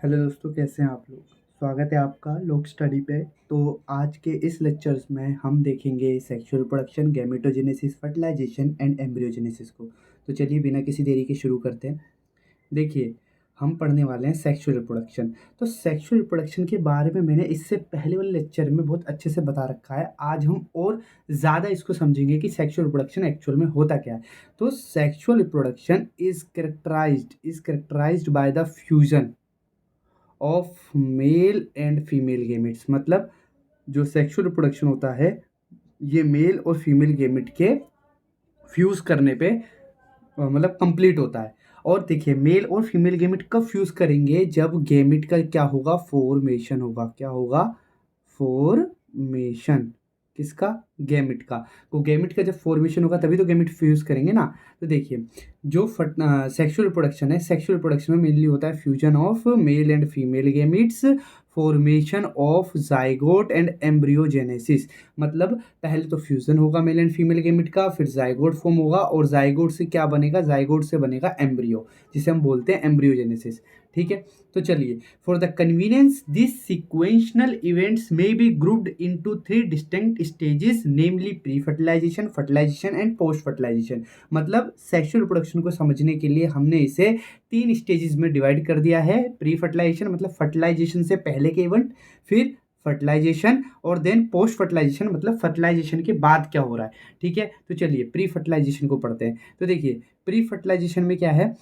Hello दोस्तों, कैसे हैं आप लोग। स्वागत है आपका लोक स्टडी पे। तो आज के इस लेक्चर्स में हम देखेंगे sexual reproduction, gametogenesis, fertilisation and embryogenesis को। तो चलिए बिना किसी देरी के शुरू करते हैं। देखिए, हम पढ़ने वाले हैं सेक्सुअल रिप्रोडक्शन। तो सेक्सुअल रिप्रोडक्शन के बारे में मैंने इससे पहले वाले लेक्चर में बहुत अच्छे से बता रखा है। आज हम और ज़्यादा इसको समझेंगे कि सेक्सुअल रिप्रोडक्शन एक्चुअल में होता क्या है। तो sexual reproduction is characterised by the fusion of male and female gametes. मतलब जो सेक्सुअल रिप्रोडक्शन होता है, ये मेल और फीमेल गेमिट के फ्यूज़ करने पे मतलब कंप्लीट होता है। और देखिए, मेल और फीमेल गेमिट कब फ्यूज़ करेंगे? जब गेमिट का क्या होगा? फॉर्मेशन होगा। क्या होगा? फॉर्मेशन। किसका? गेमिट का। तो गेमिट का जब फॉर्मेशन होगा तभी तो गेमिट फ्यूज़ करेंगे ना। तो देखिए, जो सेक्सुअल रिप्रोडक्शन है, सेक्सुअल रिप्रोडक्शन में मेनली होता है fusion of male and female gametes, formation of zygote and embryogenesis. मतलब पहले तो फ्यूजन होगा मेल एंड फीमेल गेमिट का, फिर जाइगोट फॉर्म होगा और जाइगोट से क्या बनेगा? जाइगोट से बनेगा एम्ब्रियो, जिसे हम बोलते हैं एम्ब्रियोजेनेसिस। ठीक है। तो चलिए, for the convenience this sequential events may be grouped into 3 distinct stages, namely pre fertilisation, fertilisation and post fertilisation. मतलब सेक्सुअल रिप्रोडक्शन को समझने के लिए हमने इसे 3 स्टेजेस में डिवाइड कर दिया है। प्री फर्टिलाइजेशन मतलब फर्टिलाइजेशन से पहले के इवेंट, फिर फर्टिलाइजेशन, और देन पोस्ट फर्टिलाइजेशन मतलब फर्टिलाइजेशन के बाद क्या हो रहा है। ठीक है। तो चलिए प्री फर्टिलाइजेशन को पढ़ते हैं। तो देखिए, प्री फर्टिलाइजेशन में क्या है?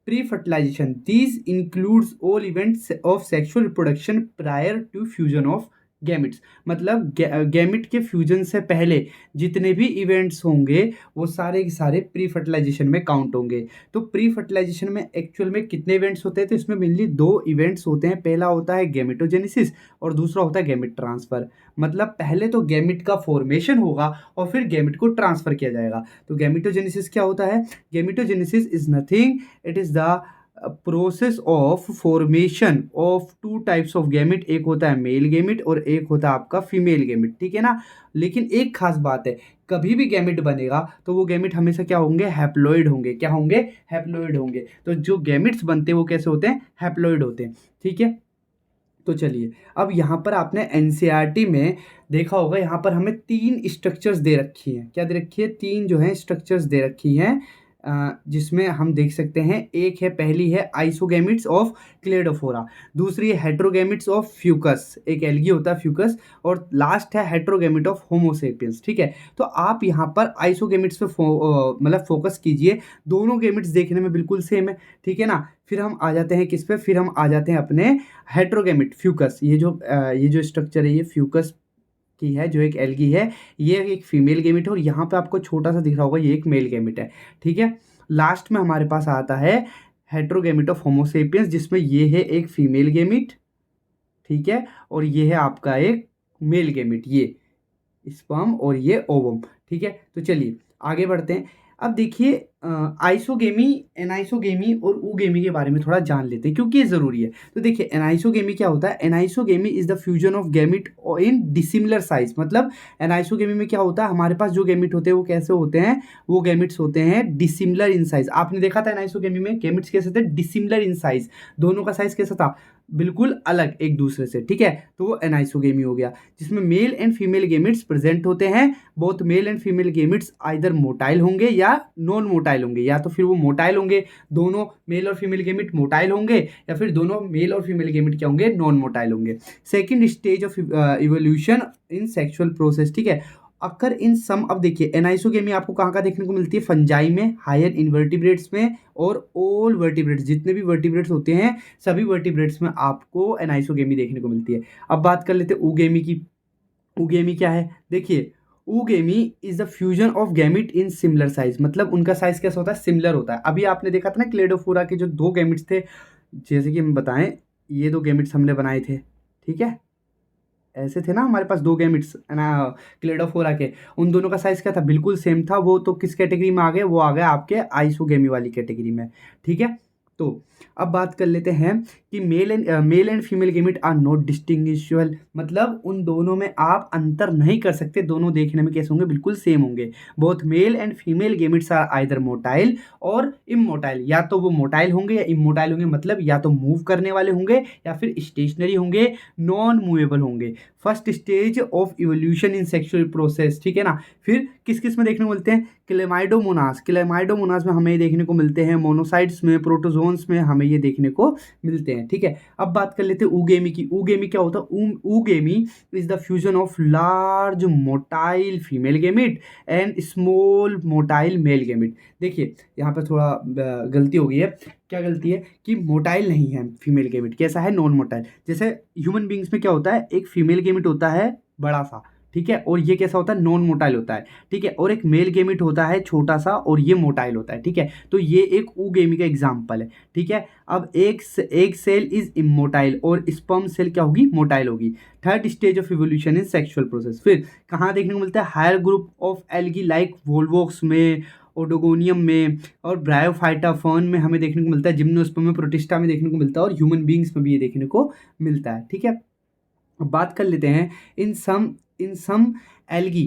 Pre fertilisation these includes all events of sexual reproduction prior to fusion of gametes. मतलब गैमिट के फ्यूजन से पहले जितने भी इवेंट्स होंगे वो सारे के सारे प्री फर्टिलाइजेशन में काउंट होंगे। तो प्री फर्टिलाइजेशन में एक्चुअल में कितने इवेंट्स होते हैं? तो इसमें मेनली 2 इवेंट्स होते हैं। पहला होता है गैमेटोजेनेसिस और दूसरा होता है गैमिट ट्रांसफर। मतलब पहले तो गैमिट का फॉर्मेशन होगा और फिर गैमिट को ट्रांसफर किया जाएगा। तो गैमेटोजेनेसिस क्या होता है? Gametogenesis is nothing, it is the process of formation of 2 types of gamete. एक होता है मेल गैमिट और एक होता है आपका फीमेल गैमिट। ठीक है ना। लेकिन एक खास बात है, कभी भी गैमिट बनेगा तो वो गैमिट हमेशा क्या होंगे? हैप्लॉइड होंगे। क्या होंगे? हैप्लॉइड होंगे। तो जो गैमिट्स बनते हैं वो कैसे होते हैं? हैप्लॉइड होते हैं। ठीक है। तो चलिए, अब यहाँ पर आपने एनसीईआरटी में देखा होगा, यहाँ पर हमें 3 स्ट्रक्चर्स दे रखी हैं। क्या दे रखी है? 3 जो है स्ट्रक्चर्स दे रखी हैं, जिसमें हम देख सकते हैं। एक है, पहली है आइसोगैमिट्स ऑफ क्लेडोफोरा, दूसरी है हेट्रोगैमिट्स ऑफ फ्यूकस, एक एल्गी होता है फ्यूकस, और लास्ट है हेट्रोगैमिट ऑफ होमोसेपियंस। ठीक है। तो आप यहाँ पर आइसोगैमिट्स पे मतलब फोकस कीजिए। दोनों गैमिट्स देखने में बिल्कुल सेम है। ठीक है ना। फिर हम आ जाते हैं किस पे? फिर हम आ जाते हैं अपने हेट्रोगैमिट फ्यूकस। ये जो स्ट्रक्चर है ये फ्यूकस की है, जो एक एल्गी है। ये एक फीमेल गैमिट है और यहाँ पे आपको छोटा सा दिख रहा होगा, ये एक मेल गैमिट है। ठीक है। लास्ट में हमारे पास आता है हेट्रोगैमिट ऑफ होमोसेपियंस, जिसमें ये है एक फीमेल गैमिट। ठीक है। और ये है आपका एक मेल गैमिट, ये स्पर्म और ये ओवम। ठीक है। तो चलिए आगे बढ़ते हैं। अब देखिए, आइसोगेमी, एनाइसोगेमी और ऊगेमी के बारे में थोड़ा जान लेते हैं, क्योंकि ये ज़रूरी है। तो देखिए, एनाइसोगेमी क्या होता है? Anisogamy is the fusion of gamete in dissimilar size. मतलब एनाइसोगेमी में क्या होता है? हमारे पास जो गैमिट होते हैं वो कैसे होते हैं? वो गैमिट्स होते हैं डिसिमिलर इन साइज। आपने देखा था एनाइसोगेमी में गैमिट्स कैसे थे? Dissimilar in size. दोनों का साइज कैसा था? बिल्कुल अलग एक दूसरे से। ठीक है। तो वो एनाइसोगेमी हो गया, जिसमें mail and female gametes present होते हैं। Both male and female gametes either motile होंगे या नॉन मोटाइल होंगे, या तो फिर वो मोटाइल होंगे, दोनों मेल और फीमेल गेमिट मोटाइल होंगे, या फिर दोनों मेल और फीमेल गेमिट क्या होंगे? नॉन मोटाइल होंगे। Second stage of evolution in sexual process. ठीक है। अगर इन सम, अब देखिए एनाइसोगेमी आपको कहाँ कहाँ देखने को मिलती है? फंजाई में, हायर इनवर्टिब्रेट्स में, और ऑल वर्टिब्रेट्स, जितने भी वर्टिब्रेट्स होते हैं सभी वर्टिब्रेट्स में आपको एनाइसोगेमी देखने को मिलती है। अब बात कर लेते हैं ऊगेमी की। ऊगेमी क्या है? देखिए, oogamy is the fusion of gamete in similar size. मतलब उनका साइज कैसा होता है? सिमिलर होता है। अभी आपने देखा था ना क्लेडोफोरा के जो 2 गैमिट्स थे, जैसे कि हम बताएं, ये 2 गैमिट्स हमने बनाए थे। ठीक है। ऐसे थे ना हमारे पास 2 गैमिट्स ना, क्लेडोफोरा के। उन दोनों का साइज क्या था? बिल्कुल सेम था। वो तो किस कैटेगरी में आ गए? वो आ गए आपके आइसोगेमी वाली कैटेगरी में। ठीक है। तो अब बात कर लेते हैं कि male and female gamete are not distinguishable, मतलब उन दोनों में आप अंतर नहीं कर सकते, दोनों देखने में कैसे होंगे, बिल्कुल सेम होंगे। Both male and female gametes are either motile और इमोटाइल, या तो वो मोटाइल होंगे या इमोटाइल होंगे, मतलब या तो मूव करने वाले होंगे या फिर स्टेशनरी होंगे, नॉन मूवेबल होंगे। First stage of evolution in sexual process, ठीक है ना। फिर किस किस में देखने को मिलते हैं, क्लेमाइडोमोनास में हमें ये देखने को मिलते हैं, मोनोसाइट्स में, प्रोटोजोन्स में हमें ये देखने को मिलते हैं, ठीक है। अब बात कर लेते हैं ऊगेमी की। ऊगेमी क्या होता है, oogamy is the fusion of large motile female gamete and small motile male gamete. देखिए यहाँ पे थोड़ा गलती हो गई है। क्या गलती है कि मोटाइल नहीं है फीमेल गेमिट, कैसा है, नॉन मोटाइल। जैसे ह्यूमन बींग्स में क्या होता है, एक फीमेल गेमिट होता है बड़ा सा, ठीक है, और ये कैसा होता है, नॉन मोटाइल होता है, ठीक है, और एक मेल गेमिट होता है छोटा सा और ये मोटाइल होता है, ठीक है। तो ये एक ऊगेमी का एग्जाम्पल है, ठीक है। अब एक सेल इज इमोटाइल और स्पर्म सेल क्या होगी, मोटाइल होगी। Third stage of evolution in sexual process, फिर कहाँ देखने को मिलता है, higher group of algae like Volvox में, ओडोगोनियम में और ब्रायोफाइटा फर्न में हमें देखने को मिलता है, जिम्नोस्पर्म में, प्रोटिस्टा में देखने को मिलता है और ह्यूमन बींग्स में भी ये देखने को मिलता है, ठीक है। अब बात कर लेते हैं in some algae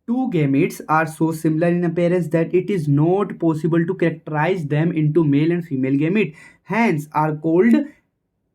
two gametes are so similar in appearance that it is not possible to characterize them into male and female gamete, hence are called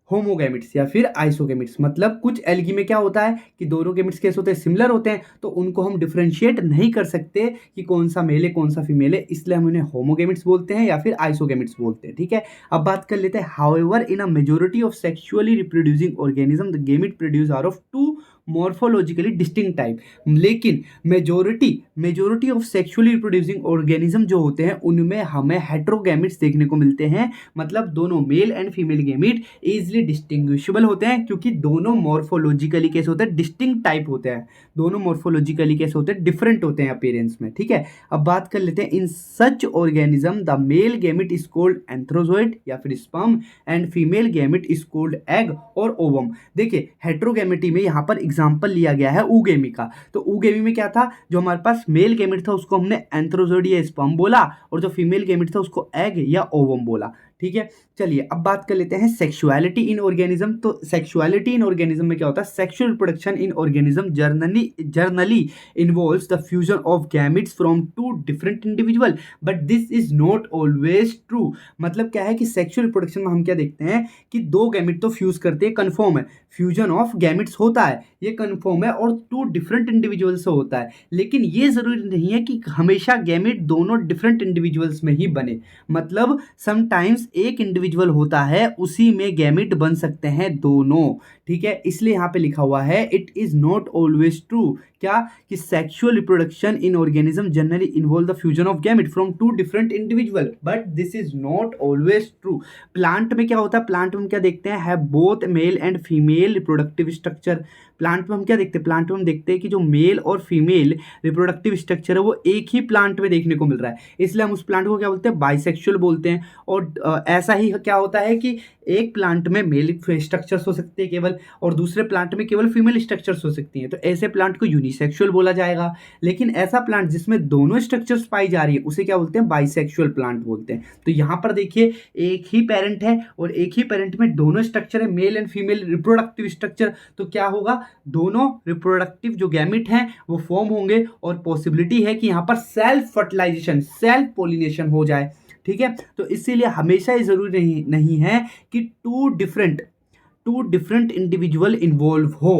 होमोगैमिट्स या फिर आइसोगैमिट्स। मतलब कुछ एल्गी में क्या होता है कि दोनों गैमिट्स कैसे होते हैं, सिमिलर होते हैं, तो उनको हम डिफरेंशिएट नहीं कर सकते कि कौन सा मेल है कौन सा फीमेल है, इसलिए हम उन्हें होमोगैमिट्स बोलते हैं या फिर आइसोगैमिट्स बोलते हैं, ठीक है। अब बात कर लेते हैं, however in a majority of sexually reproducing organism the gamete produce are of two morphologically distinct type, लेकिन majority of sexually reproducing organism जो होते हैं उनमें हमें हेट्रोगैमिट्स देखने को मिलते हैं, मतलब दोनों mail and female gamete easily distinguishable होते हैं, क्योंकि दोनों मॉर्फोलॉजिकली कैसे होते हैं, डिस्टिंक्ट टाइप होते हैं, दोनों मॉर्फोलॉजिकली कैसे होते हैं, डिफरेंट होते हैं अपीयरेंस में, ठीक है। अब बात कर लेते हैं, in such organism the male gamete is called antherozoid या फिर sperm and female gamete is called egg और ओवम। देखिए हेट्रोगैमिटी में यहाँ पर एग्जाम्पल लिया गया है ऊगेमी का, तो ऊगेमी में क्या था, जो हमारे पास मेल गैमिट था उसको हमने एंथ्रोजोइड या स्पर्म बोला और जो फीमेल गैमिट था उसको एग या ओवम बोला, ठीक है। चलिए अब बात कर लेते हैं सेक्सुअलिटी इन ऑर्गेनिज्म। तो सेक्सुअलिटी इन ऑर्गेनिज्म में क्या होता है, sexual reproduction in organism generally involves the fusion of gametes from two different individual, but this is not always true. मतलब क्या है कि सेक्सुअल रिप्रोडक्शन में हम क्या देखते हैं कि दो गैमेट तो फ्यूज करते हैं, कन्फर्म है, फ्यूजन ऑफ गैमेट्स होता है, ये कन्फर्म है, और टू डिफरेंट इंडिविजुअल से होता है, लेकिन ये जरूरी नहीं है कि हमेशा गैमेट दोनों डिफरेंट इंडिविजुअल्स में ही बने। मतलब समटाइम्स एक इंडिविजुअल होता है उसी में गैमेट बन सकते हैं दोनों, ठीक है। इसलिए यहाँ पे लिखा हुआ है it is not always true, क्या कि sexual reproduction in organism generally involve the fusion of gamete from two different individual, but this is not always true. Plant में क्या होता है, प्लांट में हम क्या देखते हैं, have both male and female reproductive structure. Plant में हम क्या देखते हैं, प्लांट में हम देखते हैं कि जो मेल और फीमेल रिप्रोडक्टिव स्ट्रक्चर है वो एक ही प्लांट में देखने को मिल रहा है, इसलिए हम उस प्लांट को क्या बोलते हैं, बाइसेक्सुअल बोलते हैं। और ऐसा ही क्या होता है कि एक प्लांट में मेल स्ट्रक्चर्स हो सकते हैं केवल, और दूसरे प्लांट में केवल फीमेल स्ट्रक्चर्स हो सकती हैं, तो ऐसे प्लांट को यूनिसेक्सुअल बोला जाएगा। लेकिन ऐसा प्लांट जिसमें दोनों स्ट्रक्चर्स पाई जा रही है उसे क्या बोलते हैं, बाइसेक्सुअल प्लांट बोलते हैं। तो यहाँ पर देखिए एक ही पेरेंट है और एक ही पेरेंट में दोनों स्ट्रक्चर है, mail and female reproductive structure, तो क्या होगा, दोनों रिप्रोडक्टिव जो गैमेट हैं वो फॉर्म होंगे और पॉसिबिलिटी है कि यहाँ पर सेल्फ फर्टिलाइजेशन, सेल्फ पोलिनेशन हो जाए, ठीक है। तो इसीलिए हमेशा ये जरूरी नहीं है कि टू डिफरेंट इंडिविजुअल इन्वॉल्व हो,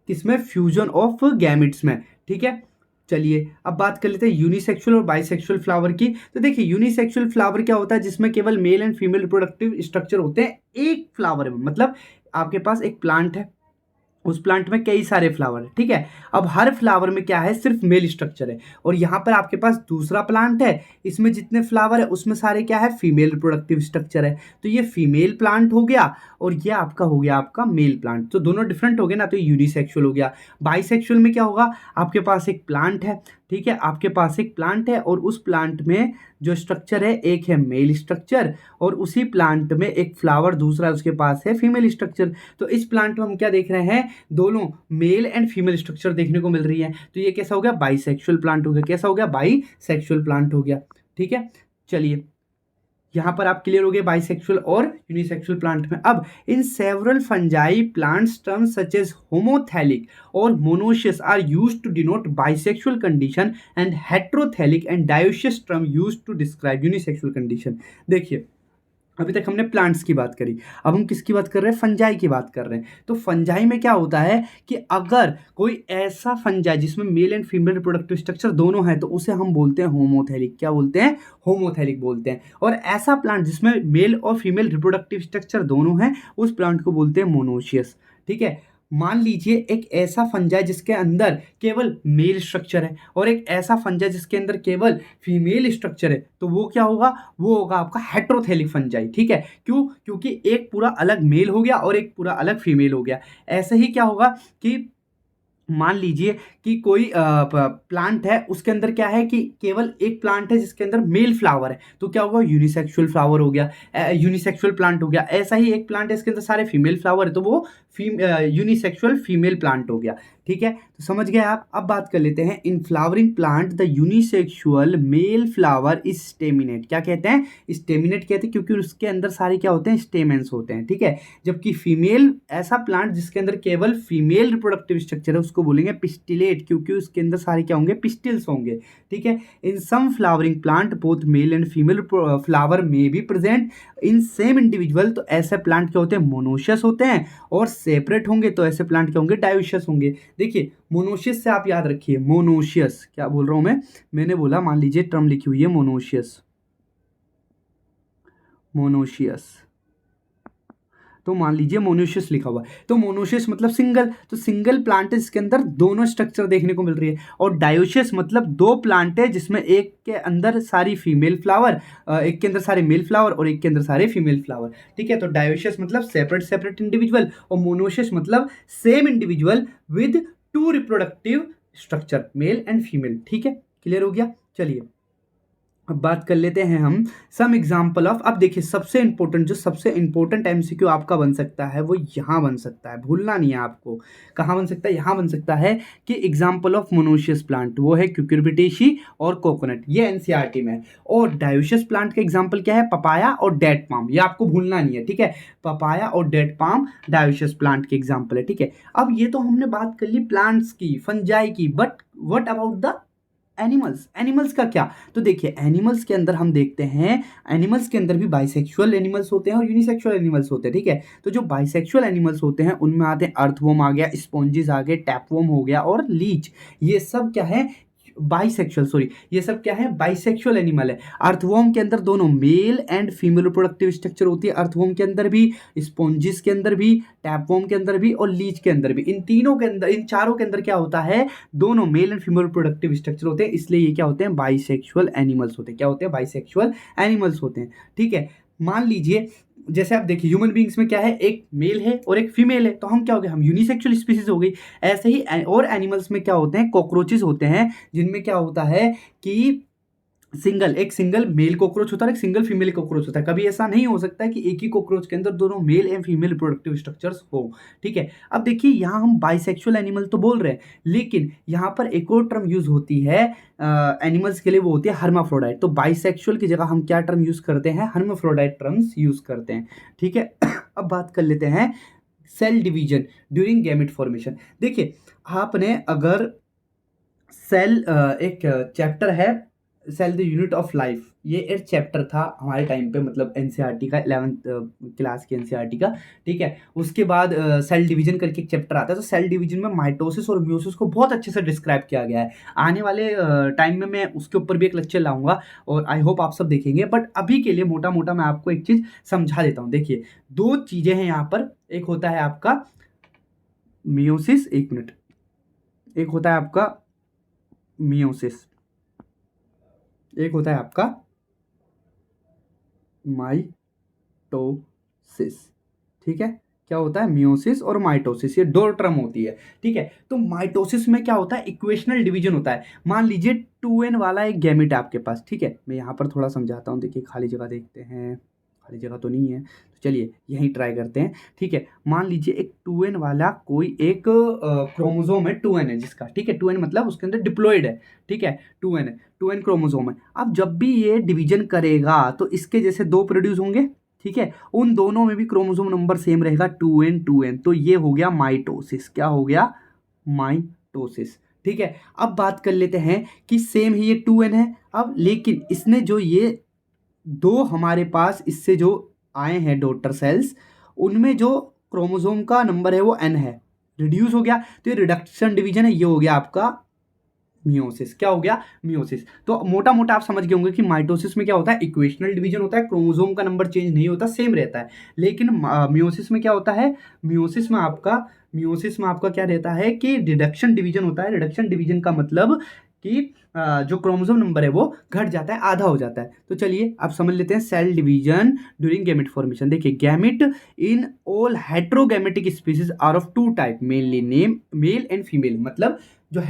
किसमें, फ्यूजन ऑफ गैमेट्स में, ठीक है। चलिए अब बात कर लेते हैं यूनिसेक्सुअल और बाइसेक्सुअल फ्लावर की। तो देखिए यूनिसेक्सुअल फ्लावर क्या होता है, जिसमें केवल mail and female reproductive structure होते हैं एक फ्लावर में। मतलब आपके पास एक प्लांट है, उस प्लांट में कई सारे फ्लावर है, ठीक है। अब हर फ्लावर में क्या है, सिर्फ मेल स्ट्रक्चर है, और यहाँ पर आपके पास दूसरा प्लांट है, इसमें जितने फ्लावर है उसमें सारे क्या है, फीमेल रिप्रोडक्टिव स्ट्रक्चर है। तो ये फीमेल प्लांट हो गया और ये आपका हो गया आपका मेल प्लांट, तो दोनों डिफरेंट हो गए ना, तो यूनिसेक्सुअल हो गया। बाइसेक्सुअल में क्या होगा, आपके पास एक प्लांट है, ठीक है, आपके पास एक प्लांट है और उस प्लांट में जो स्ट्रक्चर है एक है मेल स्ट्रक्चर, और उसी प्लांट में एक फ्लावर दूसरा उसके पास है फीमेल स्ट्रक्चर। तो इस प्लांट में हम क्या देख रहे हैं, दोनों मेल एंड फीमेल स्ट्रक्चर देखने को मिल रही है, तो ये कैसा हो गया, बाइसेक्सुअल प्लांट हो गया। कैसा हो गया, बाइसेक्सुअल प्लांट हो गया, ठीक है। चलिए यहाँ पर आप क्लियर हो गए बाइसेक्सुअल और यूनिसेक्सुअल प्लांट में। अब in several fungi plants terms such as homothallic और monoecious are used to denote bisexual condition and heterothallic and dioecious term used to describe unisexual condition. देखिए अभी तक हमने प्लांट्स की बात करी, अब हम किसकी बात कर रहे हैं, फंजाई की बात कर रहे हैं। तो फंजाई में क्या होता है कि अगर कोई ऐसा फंजाई जिसमें mail and female reproductive structure दोनों है तो उसे हम बोलते हैं होमोथैलिक। क्या बोलते हैं, होमोथैलिक बोलते हैं। और ऐसा प्लांट जिसमें मेल और फीमेल रिप्रोडक्टिव स्ट्रक्चर दोनों हैं उस प्लांट को बोलते हैं मोनोशियस। ठीक है, मान लीजिए एक ऐसा फंजाई जिसके अंदर केवल मेल स्ट्रक्चर है और एक ऐसा फंजाई जिसके अंदर केवल फीमेल स्ट्रक्चर है, तो वो क्या होगा, वो होगा आपका हेट्रोथैलिक फंजाई। ठीक है, क्यों, क्योंकि एक पूरा अलग मेल हो गया और एक पूरा अलग फीमेल हो गया। ऐसे ही क्या होगा कि मान लीजिए कि कोई प्लांट है, उसके अंदर क्या है कि केवल एक प्लांट है जिसके अंदर मेल फ्लावर है, तो क्या होगा, यूनिसेक्सुअल फ्लावर हो गया, यूनिसेक्सुअल प्लांट हो गया। ऐसा ही एक प्लांट है इसके अंदर सारे फीमेल फ्लावर है, तो वो यूनिसेक्सुअल फीमेल प्लांट हो गया। ठीक है, तो समझ गए आप। अब बात कर लेते हैं, इन flowering plant the unisexual male flower is staminate. क्या कहते हैं, स्टेमिनेट कहते हैं, क्योंकि उसके अंदर सारे क्या होते हैं, स्टेमेंस होते हैं। ठीक है, जबकि फीमेल ऐसा प्लांट जिसके अंदर केवल फीमेल रिप्रोडक्टिव स्ट्रक्चर है उसको बोलेंगे पिस्टिलेट, क्योंकि उसके अंदर सारे क्या होंगे, पिस्टिल्स होंगे। ठीक है, in some flowering plant both male and female flower may be present in same individual. तो ऐसे प्लांट क्या होते हैं, मोनोशियस होते हैं, और सेपरेट होंगे तो ऐसे प्लांट क्या होंगे, डायोशियस होंगे। देखिए मोनोशियस से आप याद रखिए, मोनोशियस क्या बोल रहा हूं मैंने बोला, मान लीजिए टर्म लिखी हुई है मोनोशियस, मोनोशियस, तो मान लीजिए मोनोशियस लिखा हुआ है, तो मोनोशियस मतलब सिंगल, तो सिंगल प्लांट है जिसके अंदर दोनों स्ट्रक्चर देखने को मिल रही है। और डायोशियस मतलब दो प्लांट है जिसमें एक के अंदर सारी फीमेल फ्लावर, एक के अंदर सारे मेल फ्लावर और एक के अंदर सारे फीमेल फ्लावर। ठीक है, तो डायोशियस मतलब सेपरेट सेपरेट इंडिविजुअल, और मोनोशियस मतलब same individual with two reproductive structure, mail and female. ठीक है, क्लियर हो गया। चलिए अब बात कर लेते हैं हम सम एग्जाम्पल ऑफ। अब देखिए सबसे इंपॉर्टेंट, जो सबसे इंपॉर्टेंट एमसीक्यू आपका बन सकता है वो यहाँ बन सकता है, भूलना नहीं है आपको। कहाँ बन सकता है, यहाँ बन सकता है कि एग्जाम्पल ऑफ मोनोशियस प्लांट वो है क्यूक्यूरबिटेसी और कोकोनट, ये एनसीईआरटी में है। और डायोशियस प्लांट का एग्जाम्पल क्या है, पपाया और डेट पाम, ये आपको भूलना नहीं है। ठीक है, पपाया और डेट पाम डायोशियस प्लांट के एग्जाम्पल है। ठीक है, अब ये तो हमने बात कर ली प्लांट्स की, फंजाई की, but what about the animals. Animals का क्या, तो देखिए एनिमल्स के अंदर हम देखते हैं, एनिमल्स के अंदर भी बाइसेक्सुअल एनिमल्स होते हैं और यूनिसेक्सुअल एनिमल्स होते हैं। ठीक है, तो जो बाइसेक्सुअल एनिमल्स होते हैं उनमें आते हैं अर्थवर्म आ गया, स्पॉन्जिस आ गए, टैपवर्म हो गया और लीच। ये सब क्या है, बाइसेक्सुअल, सॉरी ये सब क्या है, बाइसेक्सुअल एनिमल है। अर्थवर्म के अंदर दोनों mail and female reproductive structure होती है, अर्थवर्म के अंदर भी, स्पॉन्जिस के अंदर भी, टैपवर्म के अंदर भी और लीच के अंदर भी। इन तीनों के अंदर, इन चारों के अंदर क्या होता है, दोनों mail and female reproductive structure होते हैं, इसलिए ये क्या होते हैं, बाइसेक्सुअल एनिमल्स होते हैं। क्या होते हैं, बाइसेक्सुअल एनिमल्स होते हैं। ठीक है, मान लीजिए जैसे आप देखिए ह्यूमन बींग्स में क्या है, एक मेल है और एक फीमेल है, तो हम क्या हो गए, हम यूनिसेक्सुअल स्पीसीज हो गई। ऐसे ही और एनिमल्स में क्या होते हैं, कॉकरोचेस होते हैं, जिनमें क्या होता है कि एक सिंगल मेल कॉकरोच होता है, एक सिंगल फीमेल कॉकरोच होता है। कभी ऐसा नहीं हो सकता है कि एक ही कॉकरोच के अंदर दोनों mail and female reproductive structures हो। ठीक है, अब देखिए यहाँ हम बाइसेक्सुअल एनिमल तो बोल रहे हैं, लेकिन यहाँ पर एक और टर्म यूज होती है एनिमल्स के लिए, वो होती है हर्माफ्रोडाइट। तो बाइसेक्सुअल की जगह हम क्या टर्म यूज करते हैं, हर्माफ्रोडाइट टर्म्स यूज करते हैं। ठीक है, अब बात कर लेते हैं cell division during gamete formation. देखिए आपने अगर सेल, एक चैप्टर है cell the unit of life, ये एक चैप्टर था हमारे टाइम पे, मतलब एनसीईआरटी का 11th क्लास के एनसीईआरटी का। ठीक है, उसके बाद सेल डिवीजन करके एक चैप्टर आता है, तो सेल डिवीजन में माइटोसिस और म्यूसिस को बहुत अच्छे से डिस्क्राइब किया गया है। आने वाले टाइम में मैं उसके ऊपर भी एक लेक्चर लाऊंगा और आई होप आप सब देखेंगे, बट अभी के लिए मोटा मोटा मैं आपको एक चीज़ समझा देता हूँ। देखिए दो चीज़ें हैं यहाँ पर, एक होता है आपका मियोसिस, एक मिनट, एक होता है आपका मियोसिस, एक होता है आपका माइटोसिस। ठीक है, क्या होता है, मियोसिस और माइटोसिस, ये दो टर्म होती है। ठीक है, तो माइटोसिस में क्या होता है, इक्वेशनल डिवीजन होता है। मान लीजिए 2n वाला एक गैमेट है आपके पास। ठीक है, मैं यहाँ पर थोड़ा समझाता हूँ, देखिए खाली जगह देखते हैं, खाली जगह तो नहीं है, तो चलिए यहीं ट्राई करते हैं। ठीक है, मान लीजिए एक 2n वाला कोई एक क्रोमोसोम है, 2n है जिसका, ठीक है, 2n मतलब उसके अंदर डिप्लॉइड है, ठीक है, 2n है, 2n क्रोमोसोम है। अब जब भी ये डिवीजन करेगा तो इसके जैसे 2 प्रोड्यूस होंगे, ठीक है, उन दोनों में भी क्रोमोसोम नंबर सेम रहेगा, 2n 2n, तो ये हो गया माइटोसिस। क्या हो गया? माइटोसिस। ठीक है, अब बात कर लेते हैं कि सेम ही ये 2n है, अब लेकिन इसने जो ये दो हमारे पास इससे जो आए हैं डॉटर सेल्स, उनमें जो क्रोमोसोम का नंबर है वो n है, रिड्यूस हो गया, तो ये रिडक्शन डिवीजन है, ये हो गया आपका मियोसिस। क्या हो गया? मियोसिस। तो मोटा मोटा आप समझ गए होंगे कि माइटोसिस में क्या होता है, इक्वेशनल डिवीजन होता है, क्रोमोसोम का नंबर चेंज नहीं होता, सेम रहता है। लेकिन मियोसिस में क्या होता है, मियोसिस में आपका क्या रहता है कि रिडक्शन डिवीजन होता है। रिडक्शन डिवीजन का मतलब कि जो क्रोमोसोम नंबर है वो घट जाता है, आधा हो जाता है। तो चलिए आप समझ लेते हैं cell division during gamete formation. देखिए, gamete in all heterogametic species are of 2 type, mainly name male and female. मतलब जो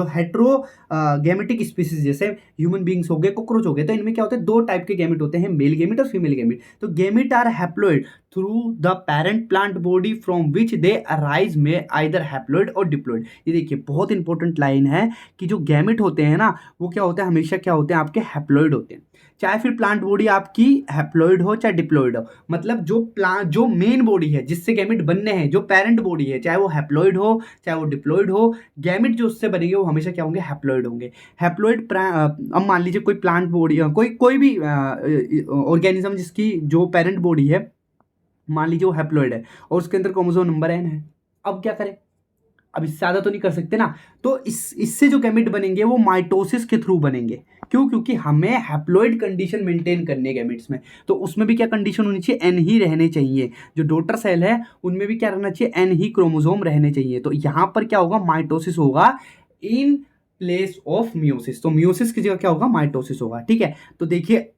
हेट्रोगैमेटिक स्पीसीज जैसे ह्यूमन बींग्स हो गए, कॉकरोच हो गए, तो इनमें क्या होता है, 2 टाइप के गैमेट होते हैं, मेल गैमेट और फीमेल गैमेट। तो gamete are haploid through the parent plant body from which they arise में आइदर हैप्लॉइड और डिप्लॉइड। ये देखिए बहुत इंपॉर्टेंट लाइन है कि जो गैमेट होते हैं ना, वो क्या होते हैं, हमेशा क्या होते हैं, आपके हैप्लॉइड होते हैं। चाहे फिर प्लांट बॉडी आपकी हैप्लॉइड हो चाहे डिप्लॉइड हो, मतलब जो मेन बॉडी है जिससे गैमेट बनने हैं, जो पेरेंट बॉडी है, चाहे वो हैप्लॉइड हो चाहे वो डिप्लॉइड हो, गैमेट जो उससे बनेंगे वो हमेशा क्या होंगे, हैप्लॉइड होंगे। हैप्लॉइड अब मान लीजिए कोई प्लांट बॉडी, कोई भी ऑर्गेनिज्म जिसकी जो पेरेंट बॉडी है, मान लीजिए वो हैप्लॉइड है और उसके अंदर क्रोमोसोम नंबर n है। अब क्या करें, अब इससे ज़्यादा तो नहीं कर सकते ना, तो इससे जो गैमेट बनेंगे वो माइटोसिस के थ्रू बनेंगे। क्यों? क्योंकि हमें हैप्लॉइड कंडीशन मेंटेन करनी है गैमेट्स में, तो उसमें भी क्या कंडीशन होनी चाहिए, एन ही रहने चाहिए। जो डॉटर सेल है उनमें भी क्या रहना चाहिए, एन ही क्रोमोसोम रहने चाहिए। तो यहाँ पर क्या होगा, माइटोसिस होगा इन प्लेस ऑफ मियोसिस। तो मियोसिस की जगह क्या होगा, माइटोसिस होगा। ठीक है, तो देखिए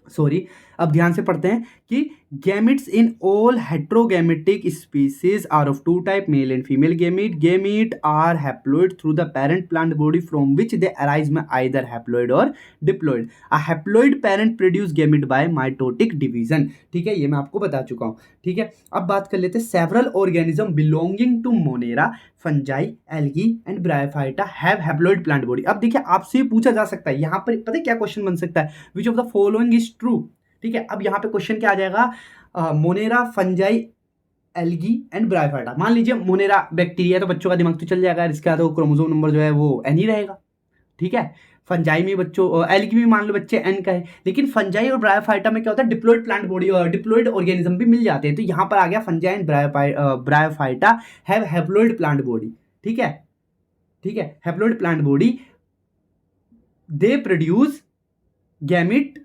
सॉरी, अब ध्यान से पढ़ते हैं कि gametes in all heterogametic species are of 2 type, male and female gamete. Gamete are haploid through the parent plant body from which they arise में आइदर हैप्लॉइड और diploid. A haploid parent produce gamete by mitotic division. ठीक है, ये मैं आपको बता चुका हूं। ठीक है, अब बात कर लेते हैं several organism belonging to Monera, fungi, algae and Bryophyta have haploid plant body. अब देखिए आपसे ये पूछा जा सकता है, यहाँ पर पता है क्या क्वेश्चन बन सकता है, which of the following is true. ठीक है, अब यहाँ पे क्वेश्चन क्या आ जाएगा, Monera, fungi, algae and bryophyta. मान लीजिए मोनेरा बैक्टीरिया, तो बच्चों का दिमाग तो चल जाएगा, इसका तो क्रोमोसोम नंबर जो है वो एन ही रहेगा। ठीक है, फंजाई में बच्चों, एल्गी में मान लो बच्चे एन का है, लेकिन फंजाई और ब्रायोफाइटा में क्या होता है, डिप्लॉइड प्लांट बॉडी और डिप्लॉइड ऑर्गेनिज्म भी मिल जाते हैं। तो यहाँ पर आ गया fungi and Bryophyta have haploid plant body. ठीक है, ठीक है, haploid plant body, they produce gamete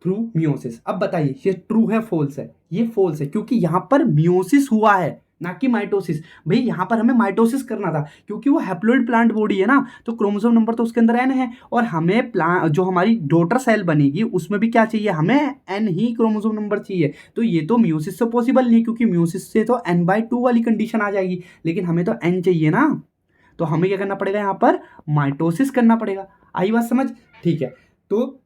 through meiosis. अब बताइए ये ट्रू है फॉल्स है? ये फॉल्स है, क्योंकि यहां पर मियोसिस हुआ है ना कि माइटोसिस। भाई यहां पर हमें माइटोसिस करना था, क्योंकि वो हैप्लॉइड प्लांट बॉडी है ना, तो क्रोमोसोम नंबर तो उसके अंदर एन है, और हमें जो हमारी डॉटर सेल बनेगी उसमें भी क्या चाहिए, हमें एन ही क्रोमोसोम नंबर चाहिए। तो ये तो मियोसिस से पॉसिबल नहीं, क्योंकि मियोसिस से तो n/2 वाली कंडीशन आ जाएगी, लेकिन हमें तो एन चाहिए ना, तो हमें क्या करना पड़ेगा, यहाँ पर माइटोसिस करना पड़ेगा। आई बात समझ? ठीक है, तो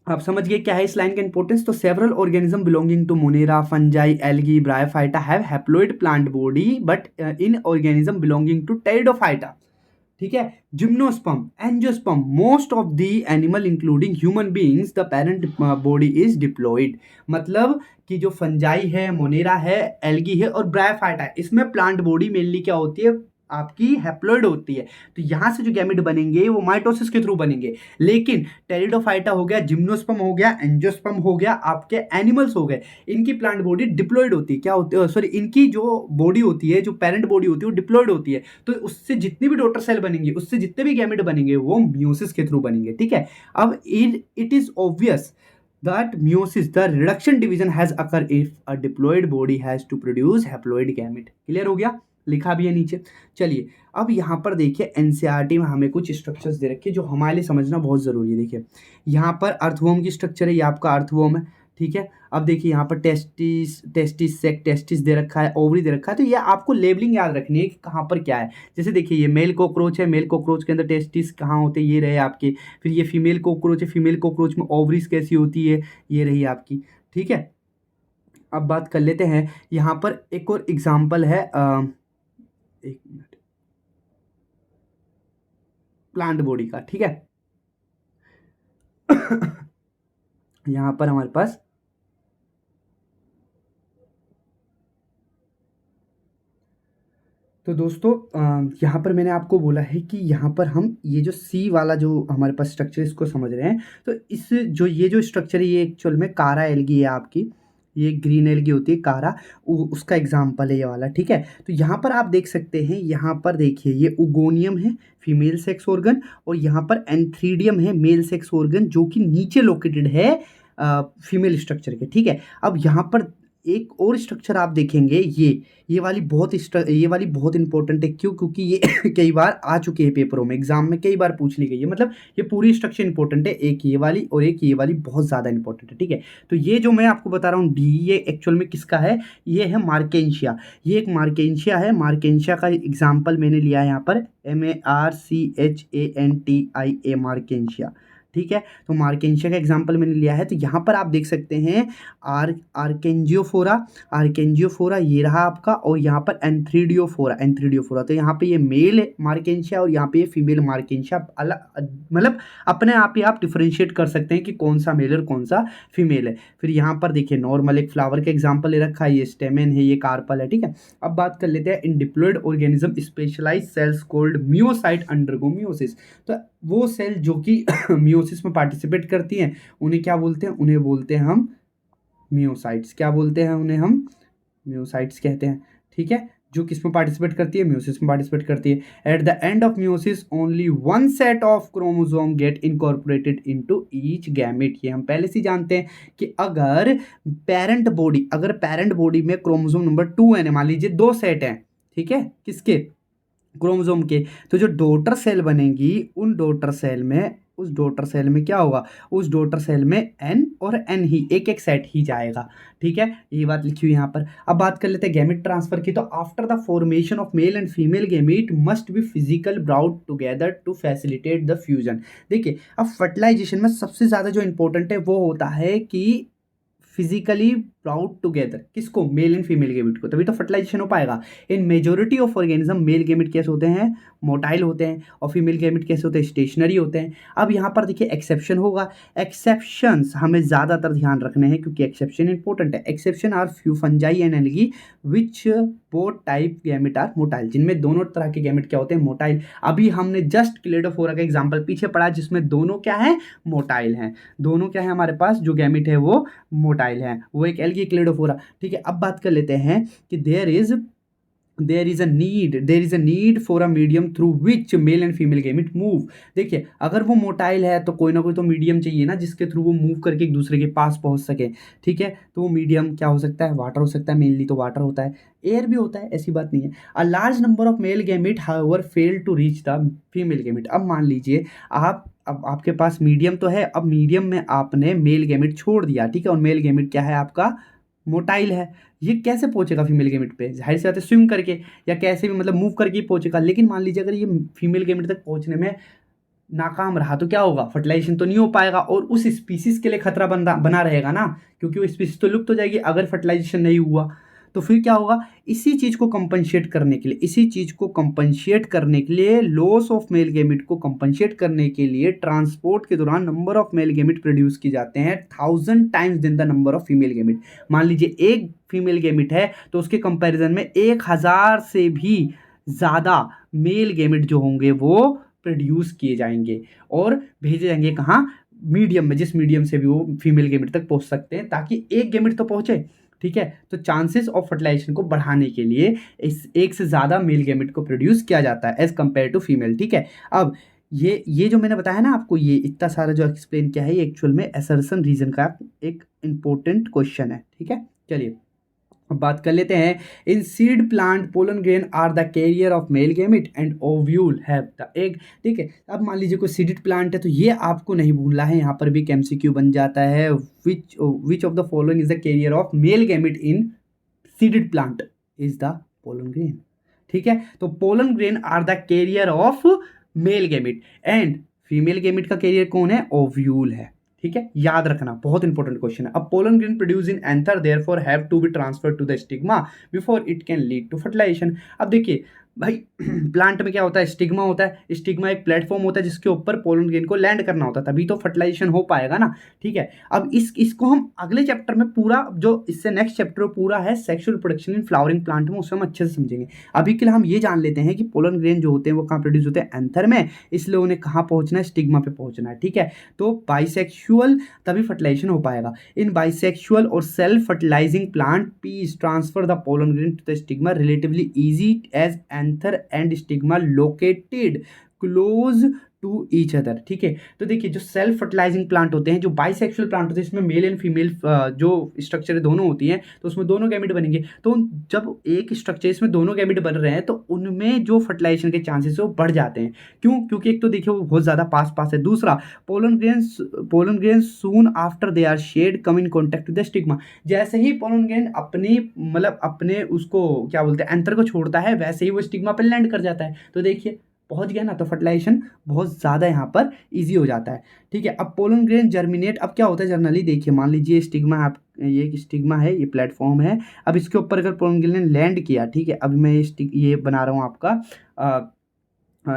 आप समझ गए क्या है इस लाइन का इंपॉर्टेंस। तो several organism belonging to Monera, fungi, algae, Bryophyta have haploid plant body but in organism belonging to Pteridophyta, ठीक है, gymnosperm, angiosperm, most of the animal including human beings the parent body is diploid. मतलब कि जो fungi है, Monera है, algae है और bryophyta है, इसमें प्लांट बॉडी मेनली क्या होती है, आपकी हैप्लॉइड होती है। तो यहां से जो गैमेट बनेंगे वो माइटोसिस के थ्रू बनेंगे। लेकिन टेरिडोफाइटा हो गया, जिम्नोस्पर्म हो गया, एंजियोस्पर्म हो गया, आपके एनिमल्स हो गए, इनकी प्लांट बॉडी डिप्लॉइड होती है। क्या होती है, सॉरी, इनकी जो बॉडी होती है, जो पेरेंट बॉडी होती है वो डिप्लॉइड होती है। तो उससे जितनी भी डॉटर सेल बनेंगे, उससे जितने भी गैमेट बनेंगे वो मियोसिस के थ्रू बनेंगे। ठीक है, अब it is obvious that meiosis, the reduction division has occurred if a diploid body has to produce haploid gamete। Clear हो गया, लिखा भी है नीचे। चलिए अब यहाँ पर देखिए एनसीईआरटी में हमें कुछ स्ट्रक्चर्स दे रखे जो हमारे लिए समझना बहुत ज़रूरी है। देखिए यहाँ पर अर्थवॉर्म की स्ट्रक्चर है, ये आपका अर्थवॉर्म है। ठीक है। अब देखिए यहाँ पर टेस्टिस टेस्टिस सेक टेस्टिस दे रखा है, ओवरी दे रखा है, तो ये आपको लेबलिंग याद रखनी है कि कहाँ पर क्या है। जैसे देखिए ये मेल कॉकरोच है, मेल कॉकरोच के अंदर टेस्टिस कहाँ होते हैं, ये रहे आपके। फिर ये फीमेल कॉकरोच है, फीमेल कॉकरोच में ओवरीज कैसी होती है, ये रही आपकी। ठीक है। अब बात कर लेते हैं, यहाँ पर एक और एग्जाम्पल है, एक मिनट, प्लांट बॉडी का। ठीक है। यहाँ पर हमारे पास तो दोस्तों यहाँ पर मैंने आपको बोला है कि यहाँ पर हम ये जो सी वाला जो हमारे पास स्ट्रक्चर है इसको समझ रहे हैं। तो इस जो ये जो स्ट्रक्चर है ये एक्चुअल में कारा एल्गी है आपकी, ये ग्रीन एल्गी होती है कारा, उसका एग्जाम्पल है ये वाला। ठीक है। तो यहाँ पर आप देख सकते हैं, यहाँ पर देखिए ये उगोनियम है फीमेल सेक्स ऑर्गन, और यहाँ पर एंथ्रीडियम है मेल सेक्स ऑर्गन, जो कि नीचे लोकेटेड है फीमेल स्ट्रक्चर के। ठीक है। अब यहाँ पर एक और स्ट्रक्चर आप देखेंगे, ये वाली ये वाली बहुत इंपॉर्टेंट है। क्यों? क्योंकि ये कई बार आ चुके हैं पेपरों में, एग्जाम में कई बार पूछ ली गई है। मतलब ये पूरी स्ट्रक्चर इंपॉर्टेंट है, एक ये वाली और एक ये वाली बहुत ज़्यादा इंपॉर्टेंट है। ठीक है। तो ये जो मैं आपको बता रहा हूँ डी, ये एक्चुअल में किसका है? ये है मार्केंशिया। ये एक मार्केंशिया है। मार्केंशिया का एग्जाम्पल मैंने लिया है यहाँ पर, MARCHANTIA, मार्केंशिया। ठीक है। तो मार्केंशिया का एग्जाम्पल मैंने लिया है। तो यहाँ पर आप देख सकते हैं आर्केंजियोफोरा, आर्केंजियोफोरा ये रहा आपका, और यहाँ पर एंथ्रीडियोफोरा, एंथ्रीडियोफोरा। तो यहाँ पे ये मेल है मार्केंशिया और यहाँ पे ये फीमेल मार्केंशिया। अलग मतलब अपने आप ही आप डिफरेंशिएट कर सकते हैं कि कौन सा मेल और कौन सा फीमेल है। फिर यहाँ पर देखिए नॉर्मल एक फ्लावर का एग्जाम्पल ले रखा है, ये स्टेमेन है, ये कार्पल है। ठीक है। अब बात कर लेते हैं in diploid organism specialised cells called meiocyte undergo meiosis. तो वो सेल जो कि मियोसिस में पार्टिसिपेट करती हैं उन्हें क्या बोलते हैं? उन्हें बोलते हैं हम मियोसाइट्स। क्या बोलते हैं उन्हें? हम मियोसाइट्स कहते हैं। ठीक है। जो किस में पार्टिसिपेट करती है? मियोसिस में पार्टिसिपेट करती है। At the end of meiosis only one set of chromosome get incorporated into each gamete. ये हम पहले से जानते हैं कि अगर पेरेंट बॉडी में क्रोमोसोम नंबर 2 है, मान लीजिए 2 सेट हैं, ठीक है, किसके? क्रोमोसोम के। तो जो डॉटर सेल बनेगी उन डॉटर सेल में, उस डॉटर सेल में क्या होगा? उस डॉटर सेल में एन और एन ही एक एक सेट ही जाएगा। ठीक है। ये बात लिखी हुई यहाँ पर। अब बात कर लेते हैं गैमेट ट्रांसफर की। तो after the formation of male and female gamete must be physical brought together to facilitate the fusion. देखिए अब फर्टिलाइजेशन में सबसे ज़्यादा जो इंपॉर्टेंट है वो होता है कि फिजिकली ब्राउट टुगेदर, किसको? मेल एंड फीमेल गैमेट को, तभी तो फर्टिलाइजेशन हो पाएगा। In majority of organism male gamete कैसे होते हैं? मोटाइल होते हैं, और फीमेल गैमेट कैसे होते हैं? स्टेशनरी होते हैं। अब यहाँ पर देखिए एक्सेप्शन होगा। एक्सेप्शंस हमें ज़्यादातर ध्यान रखने हैं क्योंकि एक्सेप्शन इंपॉर्टेंट है। Exception are few fungi and algae which both type gamete are motile, जिनमें दोनों तरह के गैमेट क्या होते हैं? मोटाइल। अभी हमने जस्ट क्लेडोफोरा का एग्जाम्पल पीछे पढ़ा जिसमें दोनों क्या है? मोटाइल हैं। दोनों क्या है हमारे पास? जो गैमेट है वो मोटाइल है, वो एक एल्गी क्लेडोफोरा। ठीक है। अब बात कर लेते हैं कि there is a need for a medium through which male and female gamete move. देखिए अगर वो मोटाइल है तो कोई ना कोई तो मीडियम चाहिए ना जिसके थ्रू वो मूव करके एक दूसरे के पास पहुंच सके। ठीक है। तो वो मीडियम क्या हो सकता है? वाटर हो सकता है, मेनली तो वाटर होता है, एयर भी होता है, ऐसी बात नहीं है। A large number of male gamete however fail to reach the female gamete. अब मान लीजिए अब आपके पास मीडियम तो है, अब मीडियम में आपने मेल गैमेट छोड़ दिया, ठीक है, और मेल गैमेट क्या है आपका? मोटाइल है। ये कैसे पहुंचेगा फीमेल गैमेट पे? जाहिर सी बात है स्विम करके या कैसे भी, मतलब मूव करके ही पहुंचेगा। लेकिन मान लीजिए अगर ये फीमेल गैमेट तक पहुंचने में नाकाम रहा तो क्या होगा? फर्टिलाइजेशन तो नहीं हो पाएगा और उस स्पीसीज के लिए खतरा बना रहेगा ना, क्योंकि वो स्पीसीज तो लुप्त हो जाएगी अगर फर्टिलाइजेशन नहीं हुआ। तो फिर क्या होगा? इसी चीज़ को कंपनसेट करने के लिए लॉस ऑफ मेल गैमेट को कंपनसेट करने के लिए ट्रांसपोर्ट के दौरान number of male gamete produce की जाते हैं 1000 times than the number of female gamete. मान लीजिए एक फीमेल गैमेट है तो उसके कंपैरिजन में 1000 से भी ज़्यादा मेल गैमेट जो होंगे वो प्रोड्यूस किए जाएंगे और भेजे जाएंगे कहाँ? मीडियम में, जिस मीडियम से भी वो फीमेल गैमेट तक पहुंच सकते हैं, ताकि एक गैमेट तो पहुंचे। ठीक है। तो चांसेस ऑफ फर्टिलाइजेशन को बढ़ाने के लिए इस एक से ज़्यादा मेल गैमेट को प्रोड्यूस किया जाता है एज कंपेयर टू फीमेल। ठीक है। अब ये जो मैंने बताया ना आपको, ये इतना सारा जो एक्सप्लेन किया है, ये एक्चुअल में असर्शन रीजन का एक इंपॉर्टेंट क्वेश्चन है। ठीक है। चलिए अब बात कर लेते हैं, in seed plant pollen grain are the carrier of male gamete and ovule have the egg. ठीक है, अब मान लीजिए कोई सीडेड प्लांट है तो ये आपको नहीं भूलना है, यहाँ पर भी एमसीक्यू बन जाता है, which of the following is the carrier of male gamete in seeded plant is the pollen grain. ठीक है, तो pollen grain are the carrier of male gamete and female gamete का कैरियर कौन है, ओव्यूल है। ठीक है, याद रखना, बहुत इंपॉर्टेंट क्वेश्चन है। अब pollen grain produce in anther therefore have to be transfer to the stigma before it can lead to fertilisation. अब देखिए भाई प्लांट में क्या होता है, स्टिग्मा होता है, स्टिग्मा एक प्लेटफॉर्म होता है जिसके ऊपर पोलन ग्रेन को लैंड करना होता है, तभी तो फर्टिलाइजेशन हो पाएगा ना। ठीक है, अब इसको हम अगले चैप्टर में पूरा, जो इससे नेक्स्ट चैप्टर पूरा है सेक्सुअल रिप्रोडक्शन इन फ्लावरिंग प्लांट में, उससे हम अच्छे से समझेंगे। अभी के लिए हम ये जान लेते हैं कि पोलन ग्रेन जो होते हैं वो कहाँ प्रोड्यूस होते हैं, एंथर में, इसलिए उन्हें कहाँ पहुंचना है, स्टिग्मा पे पहुंचना है। ठीक है, तो बाइसेक्सुअल तभी फर्टिलाइजेशन हो पाएगा। इन बाइसेक्सुअल और self fertilising plant peas transfer the pollen grain to the stigma relatively easy as anther and stigma located close to each other. ठीक है, तो देखिए जो सेल्फ फर्टिलाइजिंग प्लांट होते हैं, जो बाइसेक्सुअल प्लांट होते हैं, इसमें मेल एंड फीमेल जो स्ट्रक्चर दोनों होती हैं, तो उसमें दोनों गैमेट बनेंगे। तो जब एक स्ट्रक्चर इसमें दोनों गैमेट बन रहे हैं तो उनमें जो फर्टिलाइजेशन के चांसेस है वो बढ़ जाते हैं। क्यों? क्योंकि एक तो देखिए वो बहुत ज़्यादा पास पास है, दूसरा pollen grain soon after they are shed come in contact with the stigma. जैसे ही पोलन ग्रेन अपने उसको क्या बोलते हैं, एंथर को छोड़ता है, वैसे ही वो स्टिग्मा पर लैंड कर जाता है। तो देखिए पहुंच गया ना, तो फर्टिलाइजेशन बहुत ज़्यादा यहाँ पर इजी हो जाता है। ठीक है, अब पोलन ग्रेन जर्मिनेट, अब क्या होता है जनरली, देखिए मान लीजिए स्टिग्मा, आप ये एक स्टिग्मा है, ये प्लेटफॉर्म है, अब इसके ऊपर अगर पोलन ग्रेन ने लैंड किया, ठीक है, अब मैं ये बना रहा हूँ आपका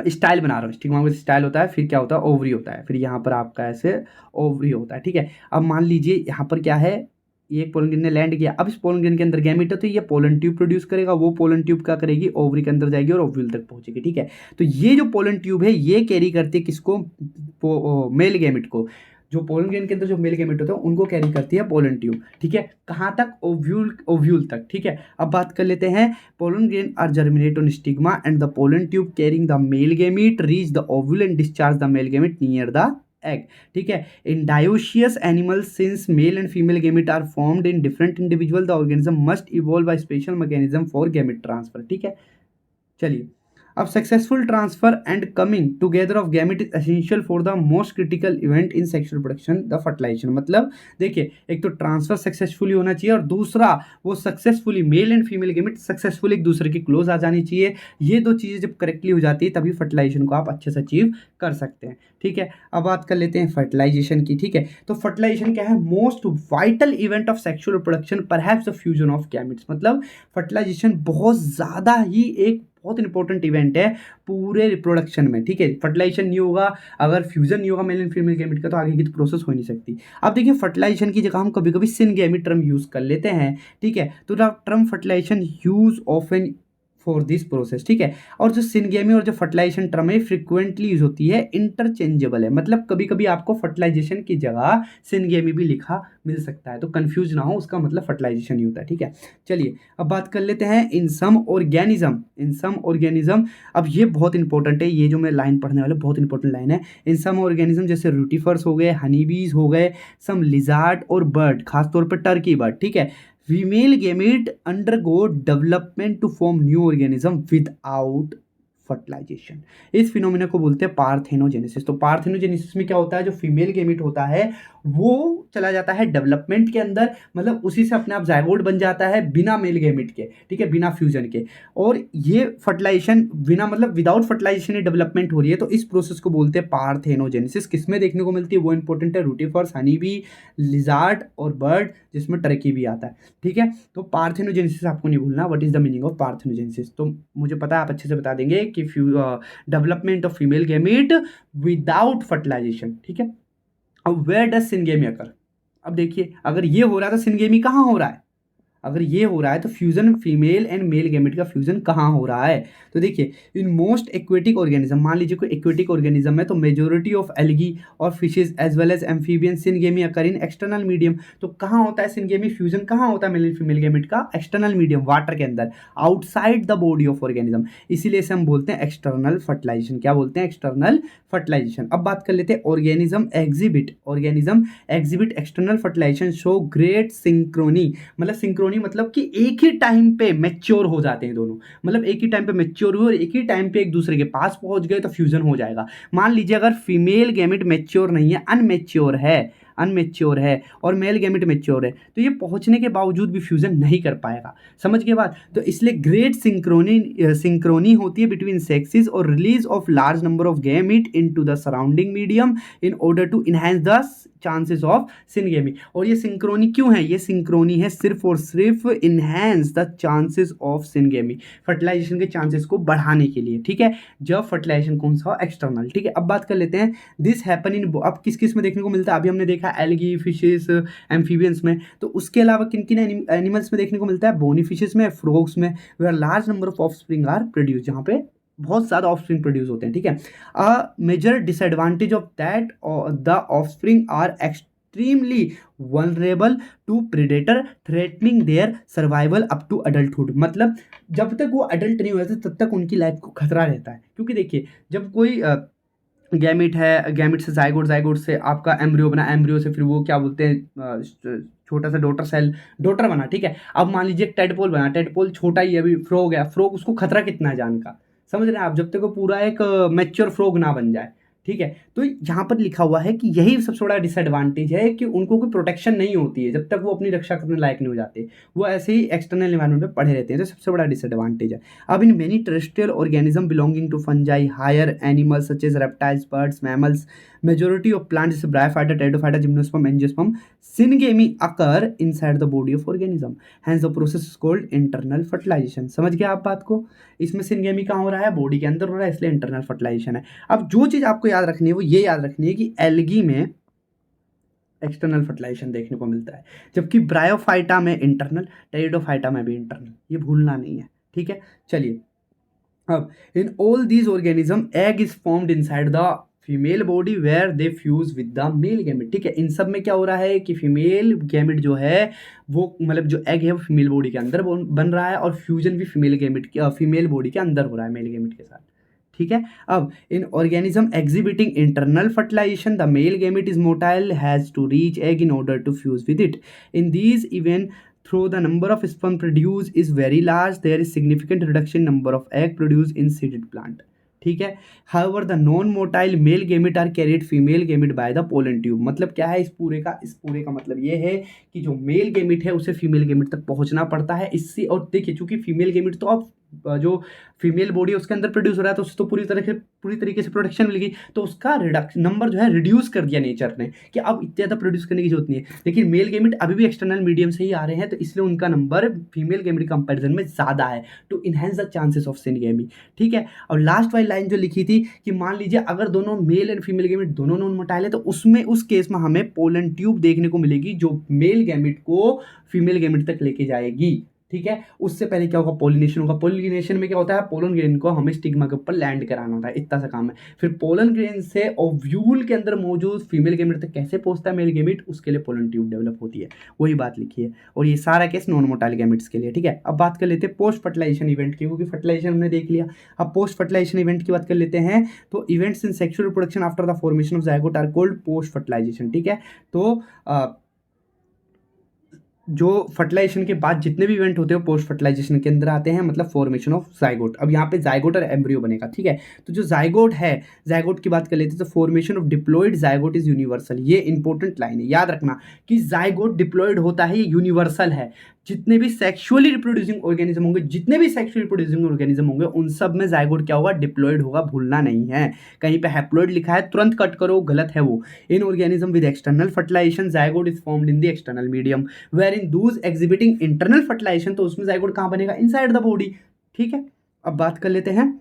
स्टाइल बना रहा हूँ। स्टिग्मा में स्टाइल होता है, फिर क्या होता है, ओवरी होता है, फिर यहाँ पर आपका ऐसे ओवरी होता है। ठीक है, अब मान लीजिए यहाँ पर क्या है, ये एक पोलन ग्रेन ने लैंड किया, अब इस पोलन ग्रेन के अंदर गैमेट है, तो ये पोलन ट्यूब प्रोड्यूस करेगा, वो पोलन ट्यूब क्या करेगी, ओवरी के अंदर जाएगी और ओव्यूल तक पहुंचेगी। ठीक है, तो ये जो पोलन ट्यूब है ये कैरी करती है किसको, मेल गैमेट को। जो पोलन ग्रेन के अंदर जो मेल गैमेट होता है उनको कैरी करती है पोलन ट्यूब। ठीक है, कहाँ तक, ओव्यूल तक। ठीक है, अब बात कर लेते हैं, pollen grain are germinate on stigma and the pollen tube carrying the male gamete reach the ovule and discharge the male gamete near the egg. ठीक है, in dioecious animals since male and female gamete are formed in different individual the organism must evolve by special mechanism for gamete transfer. ठीक है, चलिए, अब successful transfer and coming together of gamete is essential for the most critical event in sexual production, the fertilisation. मतलब देखिए, एक तो transfer successfully होना चाहिए और दूसरा वो successfully mail and female gamete successfully एक दूसरे की क्लोज आ जानी चाहिए। ये दो चीज़ें जब करेक्टली हो जाती है तभी फर्टिलाइजेशन को आप अच्छे से अचीव कर सकते हैं। ठीक है, अब बात कर लेते हैं फर्टिलाइजेशन की। ठीक है, तो फर्टिलाइजेशन क्या है, most vital event of sexual reproduction perhaps the fusion of gametes. मतलब फर्टिलाइजेशन बहुत ज़्यादा ही एक बहुत इंपॉर्टेंट इवेंट है पूरे रिप्रोडक्शन में। ठीक है, फर्टिलाइजेशन नहीं होगा, अगर फ्यूजन नहीं होगा मेल एंड फीमेल गैमेट का, तो आगे की तो प्रोसेस हो नहीं सकती। अब देखिए, फर्टिलाइजेशन की जगह हम कभी कभी सिनगैमी टर्म यूज़ कर लेते हैं। ठीक है, तो the term fertilisation use often for this process. ठीक है, और जो सिनगेमी और जो फर्टिलाइजेशन टर्म है फ्रिक्वेंटली यूज होती है, इंटरचेंजेबल है। मतलब कभी कभी आपको फर्टिलाइजेशन की जगह सिनगेमी भी लिखा मिल सकता है, तो कंफ्यूज ना हो, उसका मतलब फर्टिलाइजेशन ही होता है। ठीक है, चलिए अब बात कर लेते हैं इन सम ऑर्गेनिज्म। अब ये बहुत इंपॉर्टेंट है, ये जो मैं लाइन पढ़ने वाला बहुत इंपॉर्टेंट लाइन है। इन सम ऑर्गेनिज्म जैसे रूटीफर्स हो गए, हनीबीज हो गए, सम लिजार्ड और बर्ड, खासतौर पर टर्की बर्ड। ठीक है, female gamete undergo development to form new organism without fertilisation. इस फिनोमिना को बोलते हैं पार्थेनोजेनेसिस। तो पार्थेनोजेनेसिस में क्या होता है, जो फीमेल गैमेट होता है वो चला जाता है डेवलपमेंट के अंदर, मतलब उसी से अपने आप जायगोट बन जाता है बिना मेल गैमेट के। ठीक है, बिना फ्यूजन के, और ये फर्टिलाइजेशन बिना, मतलब विदाउट फर्टिलाइजेशन ही डेवलपमेंट हो रही है, तो इस प्रोसेस को बोलते हैं पार्थेनोजेनेसिस। किसमें देखने को मिलती है वो इंपॉर्टेंट है, रूटीफर्स, हनी बी, लिजार्ड और बर्ड, जिसमें टर्की भी आता है। ठीक है, तो पार्थेनोजेनेसिस आपको नहीं भूलना, what is the meaning of parthenogenesis. तो मुझे पता है आप अच्छे से बता देंगे कि development of female gamete without fertilisation. ठीक है, अब वेयर डज सिनगेमी अकर। अब देखिए, अगर ये हो रहा है तो सिनगेमी कहाँ हो रहा है, अगर ये हो रहा है तो fusion female and male gamete का फ्यूजन कहाँ हो रहा है। तो देखिए, इन मोस्ट एक्वेटिक ऑर्गेनिज्म, मान लीजिए कोई एक्वेटिक ऑर्गेनिज्म है, तो मेजोरिटी ऑफ एल्गी और fishes as well as amphibian syngamy occur in external medium. तो कहाँ होता है सिनगेमी फ्यूजन, कहाँ होता है मेल फीमेल गैमेट का, एक्सटर्नल मीडियम, वाटर के अंदर, outside the body of organism. इसीलिए इसे हम बोलते हैं एक्सटर्नल फर्टिलाइजेशन। क्या बोलते हैं, एक्सटर्नल फर्टिलाइजेशन। अब बात कर लेते हैं organism exhibit external fertilisation show great synchrony. मतलब सिंक्रोनी सिंक्रोनी मतलब कि एक ही टाइम पे मैच्योर हो जाते हैं दोनों, मतलब एक ही टाइम पे मैच्योर हुए और एक ही टाइम पे एक दूसरे के पास पहुंच गए तो फ्यूजन हो जाएगा। मान लीजिए अगर फीमेल गैमेट मैच्योर नहीं है, अनमेच्योर है और मेल गैमेट मैच्योर है, तो ये पहुंचने के बावजूद भी फ्यूजन नहीं कर पाएगा। समझ के बाद, तो इसलिए ग्रेट सिंक्रोनी होती है बिटवीन सेक्सेस और release of large number of gamete into the surrounding medium in order to enhance the chances of syngamy. और ये सिंक्रोनी क्यों है? ये सिंक्रोनी है सिर्फ और सिर्फ enhance the chances of syngamy, fertilisation के चांसेस को बढ़ाने के लिए, ठीक है, जब फर्टिलाइजेशन कौन सा हो? एक्सटर्नल, ठीक है। अब बात कर लेते हैं दिस हैपन इन, अब किस किस में देखने को मिलता है? अभी हमने देखा एल्गी, फिशेस, एम्फीबियंस में, तो उसके अलावा किन किन एनिमल्स में देखने को मिलता है? बोनी फिशेस में, फ्रॉग्स में, where large number of offspring are produce, जहाँ पे बहुत ज़्यादा ऑफस्प्रिंग प्रोड्यूस होते हैं, ठीक है। A major disadvantage of that the offspring are extremely vulnerable to predator threatening their survival up to adulthood, मतलब जब तक वो अडल्ट नहीं होते तब तक उनकी लाइफ को खतरा रहता है। क्योंकि देखिए, जब कोई गैमिट है, गैमिट से जाइगोट, जाइगोट से आपका एम्ब्रियो बना, एम्ब्रियो से फिर वो क्या बोलते हैं छोटा सा डॉटर सेल, डॉटर बना, ठीक है। अब मान लीजिए टेडपोल बना, टेडपोल छोटा ही है, अभी फ्रॉग है, फ्रॉग उसको खतरा कितना है जान का, समझ रहे हैं आप, जब तक वो पूरा एक मैच्योर फ्रॉग ना बन जाए, ठीक है। तो यहाँ पर लिखा हुआ है कि यही सबसे बड़ा डिसएडवांटेज है कि उनको कोई प्रोटेक्शन नहीं होती है जब तक वो अपनी रक्षा करने लायक नहीं हो जाते, वो ऐसे ही एक्सटर्नल एनवायरनमेंट में पड़े रहते हैं, तो सबसे बड़ा डिसएडवांटेज है। अब in many terrestrial organism belonging to fungi, higher animals such as reptiles, birds, mammals, majority of plants जैसे bryophyta, pteridophyta, gymnosperm, angiosperm, syngamy occur inside the body of organism, hence the process is called internal fertilization. समझ गया आप बात को? इसमें syngamy कहाँ हो रहा है? बॉडी के अंदर हो रहा है, इसलिए इंटरनल फर्टिलाइजेशन है। अब जो चीज़ आपको याद रखनी है वो ये याद रखनी है कि एल्गी में एक्सटर्नल फर्टिलाइजेशन देखने को मिलता है, जबकि ब्रायोफाइटा में इंटरनल, टेरिडोफाइटा में भी इंटरनल, ये भूलना नहीं है, ठीक है। चलिए, अब in all these organism egg is formed inside the female body where they fuse with the male gamete, ठीक है। इन सब में क्या हो रहा है कि फीमेल गैमेट जो है वो, मतलब जो एग है वो फीमेल बॉडी के अंदर बन रहा है और फ्यूजन भी फीमेल गैमेट के, फीमेल बॉडी के अंदर हो रहा है मेल गैमेट के साथ, ठीक है। अब in organism exhibiting internal fertilization the male gamete is motile has to reach egg in order to fuse with it. In these event through the number of sperm produced is very large, there is significant reduction in number of egg produced in seeded plant, ठीक है। However the non motile male gamete are carried female gamete by the pollen tube, मतलब क्या है इस पूरे का मतलब ये है कि जो मेल गेमिट है उसे फीमेल गेमिट तक पहुंचना पड़ता है इससे। और देखिए, चूंकि फीमेल गेमिट तो अब जो फीमेल बॉडी है उसके अंदर प्रोड्यूस हो रहा है तो उससे तो पूरी तरीके से प्रोटेक्शन मिल गई, तो उसका नंबर जो है रिड्यूस कर दिया नेचर ने कि अब इतना ज़्यादा प्रोड्यूस करने की जरूरत नहीं है। लेकिन मेल गेमिट अभी भी एक्सटर्नल मीडियम से ही आ रहे हैं, तो इसलिए उनका नंबर फीमेल गेमिट कंपेरिजन में ज़्यादा है to enhance the chances of syngamy, ठीक है। और लास्ट वाली लाइन जो लिखी थी कि मान लीजिए अगर दोनों मेल एंड फीमेल गेमिट दोनों नॉन मोटाइल है तो उसमें उस केस में हमें पोलन ट्यूब देखने को मिलेगी जो मेल गेमिट को फीमेल गेमिट तक लेके जाएगी, ठीक है। उससे पहले क्या होगा? पोलिनेशन होगा। पोलिनेशन में क्या होता है? पोलन ग्रेन को हमें स्टिग्मा के ऊपर लैंड कराना होता है, इतना सा काम है। फिर पोलन ग्रेन से ओव्यूल के अंदर मौजूद फीमेल गेमिट तक कैसे पहुंचता है मेल गेमिट, उसके लिए पोलन ट्यूब डेवलप होती है, वही बात लिखी है। और ये सारा केस नॉन मोटाइल गेमिट्स के लिए, ठीक है। अब बात कर लेते हैं पोस्ट फर्टिलाइजेशन इवेंट की, क्योंकि फर्टिलाइजेशन हमने देख लिया, अब पोस्ट फर्टिलाइजेशन इवेंट की बात कर लेते हैं। तो events in sexual reproduction after the formation of zygote are called post fertilization, ठीक है। तो जो फर्टिलाइजेशन के बाद जितने भी इवेंट होते हैं पोस्ट फर्टिलाइजेशन के अंदर आते हैं, मतलब फॉर्मेशन ऑफ जाइगोट। अब यहाँ पे जाइगोट और एम्ब्रियो बनेगा, ठीक है। तो जो जाइगोट है, जाइगोट की बात कर लेते हैं, तो formation of diploid zygote is universal. ये इंपॉर्टेंट लाइन है, याद रखना कि जाइगोट डिप्लॉयड होता है, ये यूनिवर्सल है। जितने भी सेक्सुअली रिप्रोड्यूसिंग ऑर्गेनिज्म होंगे उन सब में जाइगोट क्या होगा? डिप्लॉयड होगा, भूलना नहीं है। कहीं पे हैप्लॉयड लिखा है तुरंत कट करो, गलत है वो। In organism with external fertilization zygote is formed in the external medium where in those exhibiting internal fertilization, तो उसमें जाइगोट कहाँ बनेगा? इनसाइड द बॉडी, ठीक है। अब बात कर लेते हैं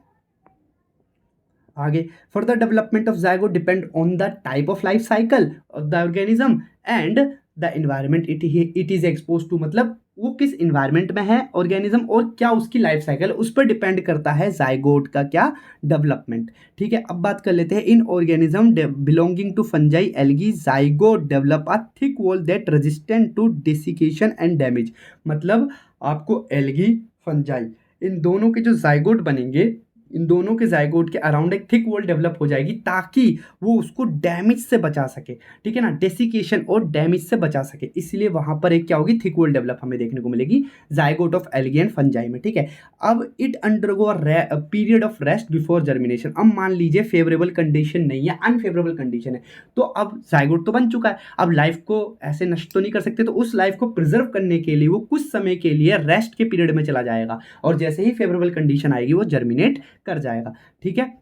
आगे। Further development of zygote depend on the type of life cycle of the organism and the environment it is expose to, मतलब वो किस इन्वायरमेंट में है ऑर्गेनिज्म और क्या उसकी लाइफ साइकिल, उस पर डिपेंड करता है जाइगोट का क्या डेवलपमेंट, ठीक है। अब बात कर लेते हैं in organism belonging to fungi algae zygote develop a thick wall that resistant to desiccation and damage, मतलब आपको एल्गी, फंजाई, इन दोनों के जो जाइगोट बनेंगे इन दोनों के जाइगोट के अराउंड एक थिक वॉल डेवलप हो जाएगी ताकि वो उसको डैमेज से बचा सके, ठीक है ना, डेसिकेशन और डैमेज से बचा सके। इसलिए वहां पर एक क्या होगी, थिक वॉल डेवलप हमें देखने को मिलेगी zygote of algae and fungi में, ठीक है। अब it undergo period of rest before germination. अब मान लीजिए फेवरेबल कंडीशन नहीं है, अनफेवरेबल कंडीशन है, तो अब जाइगोट तो बन चुका है, अब लाइफ को ऐसे नष्ट तो नहीं कर सकते, तो उस लाइफ को प्रिजर्व करने के लिए वो कुछ समय के लिए रेस्ट के पीरियड में चला जाएगा और जैसे ही फेवरेबल कंडीशन आएगी वो जर्मिनेट कर जाएगा, ठीक है।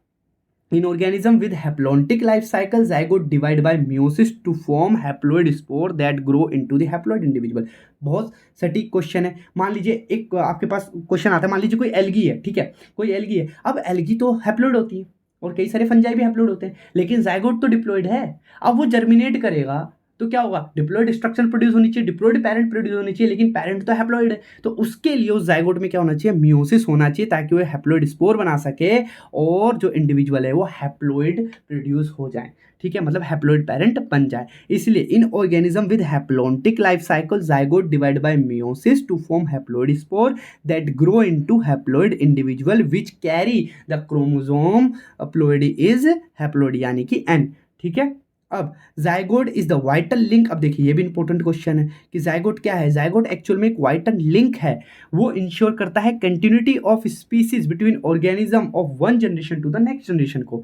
In organism with haplontic life cycle, zygote divide by meiosis to form haploid spore that grow into the haploid individual। बहुत सटीक क्वेश्चन है। मान लीजिए एक आपके पास क्वेश्चन आता है, मान लीजिए कोई एल्गी है, ठीक है, कोई एल्गी है। अब एल्गी तो हैप्लोइड होती है और कई सारे फंजाई भी हैप्लोइड होते हैं, लेकिन जाइगोट तो डिप्लॉइड है। अब वो जर्मिनेट करेगा तो क्या होगा, डिप्लॉइड स्ट्रक्चर प्रोड्यूस होनी चाहिए, डिप्लॉइड पैरेंट प्रोड्यूस होनी चाहिए, लेकिन पैरेंट तो हैप्लॉइड है, तो उसके लिए उस जाइगोट में क्या होना चाहिए, मियोसिस होना चाहिए ताकि वो हैप्लॉइड स्पोर बना सके और जो इंडिविजुअल है वो हैप्लॉइड प्रोड्यूस हो जाए, ठीक है, मतलब हैप्लॉइड पैरेंट बन जाए। इसलिए in organism with haplontic life cycle zygote divide by meiosis to form haploid spore that grow into haploid individual which carry the chromosome ploidy is haploid यानी कि एन, ठीक है। अब zygote is the vital link. अब देखिए ये भी important question है कि जाइगोट क्या है। जाइगोट एक्चुअल में एक वाइटल लिंक है, वो इंश्योर करता है continuity of species between organism of one generation to the next generation को।